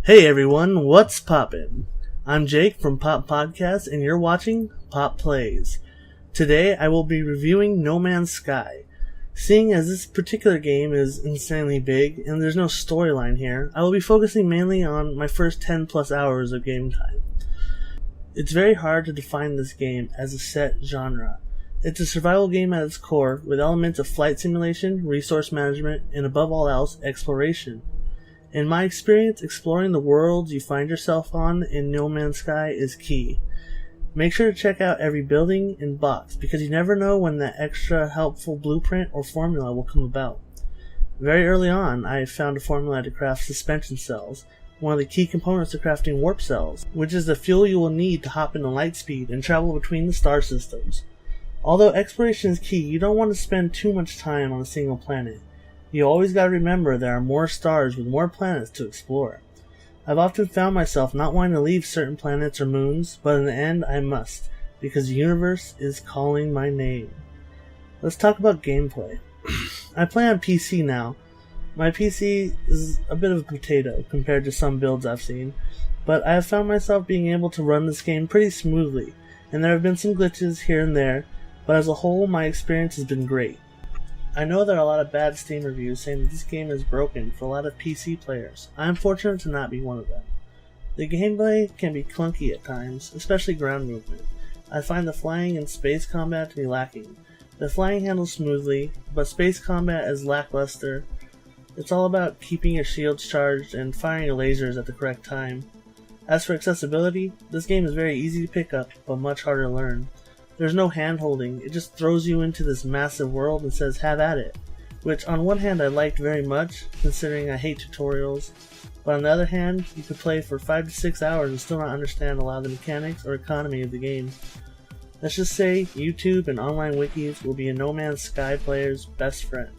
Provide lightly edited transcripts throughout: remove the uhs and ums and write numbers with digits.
Hey everyone, what's poppin'? I'm Jake from Pop Podcast and you're watching Pop Plays. Today I will be reviewing No Man's Sky. Seeing as this particular game is insanely big and there's no storyline here, I will be focusing mainly on my first 10 plus hours of game time. It's very hard to define this game as a set genre. It's a survival game at its core with elements of flight simulation, resource management, and above all else, exploration. In my experience, exploring the worlds you find yourself on in No Man's Sky is key. Make sure to check out every building and box because you never know when that extra helpful blueprint or formula will come about. Very early on, I found a formula to craft suspension cells, one of the key components to crafting warp cells, which is the fuel you will need to hop into light speed and travel between the star systems. Although exploration is key, you don't want to spend too much time on a single planet. You always gotta remember there are more stars with more planets to explore. I've often found myself not wanting to leave certain planets or moons, but in the end I must, because the universe is calling my name. Let's talk about gameplay. I play on PC now. My PC is a bit of a potato compared to some builds I've seen, but I have found myself being able to run this game pretty smoothly, and there have been some glitches here and there, but as a whole my experience has been great. I know there are a lot of bad Steam reviews saying that this game is broken for a lot of PC players. I am fortunate to not be one of them. The gameplay can be clunky at times, especially ground movement. I find the flying and space combat to be lacking. The flying handles smoothly, but space combat is lackluster. It's all about keeping your shields charged and firing your lasers at the correct time. As for accessibility, this game is very easy to pick up, but much harder to learn. There's no hand-holding, it just throws you into this massive world and says have at it, which on one hand I liked very much, considering I hate tutorials, but on the other hand, you could play for 5 to 6 hours and still not understand a lot of the mechanics or economy of the game. Let's just say YouTube and online wikis will be a No Man's Sky player's best friend.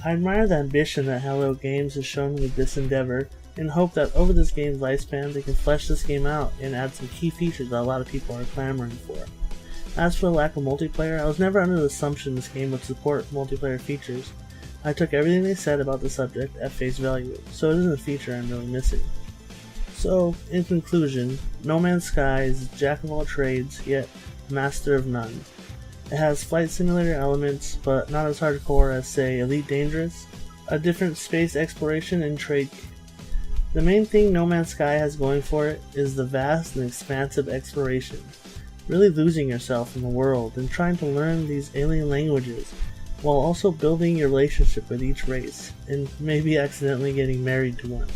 I admire the ambition that Hello Games has shown with this endeavor, and hope that over this game's lifespan they can flesh this game out and add some key features that a lot of people are clamoring for. As for the lack of multiplayer, I was never under the assumption this game would support multiplayer features. I took everything they said about the subject at face value, so it isn't a feature I'm really missing. So, in conclusion, No Man's Sky is a jack of all trades, yet master of none. It has flight simulator elements, but not as hardcore as, say, Elite Dangerous, a different space exploration and trade game. The main thing No Man's Sky has going for it is the vast and expansive exploration, really losing yourself in the world and trying to learn these alien languages while also building your relationship with each race and maybe accidentally getting married to one.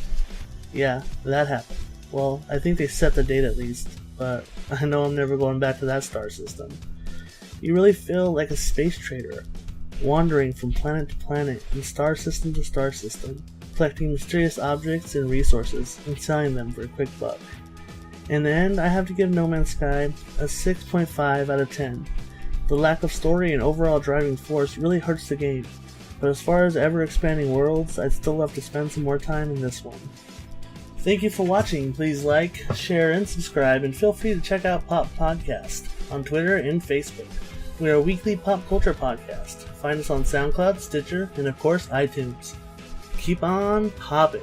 Yeah, that happened. Well, I think they set the date at least, but I know I'm never going back to that star system. You really feel like a space trader, wandering from planet to planet and star system to star system, collecting mysterious objects and resources and selling them for a quick buck. In the end, I have to give No Man's Sky a 6.5 out of 10. The lack of story and overall driving force really hurts the game, but as far as ever expanding worlds, I'd still love to spend some more time in this one. Thank you for watching. Please like, share, and subscribe, and feel free to check out Pop Podcast on Twitter and Facebook. We are a weekly pop culture podcast. Find us on SoundCloud, Stitcher, and of course iTunes. Keep on popping.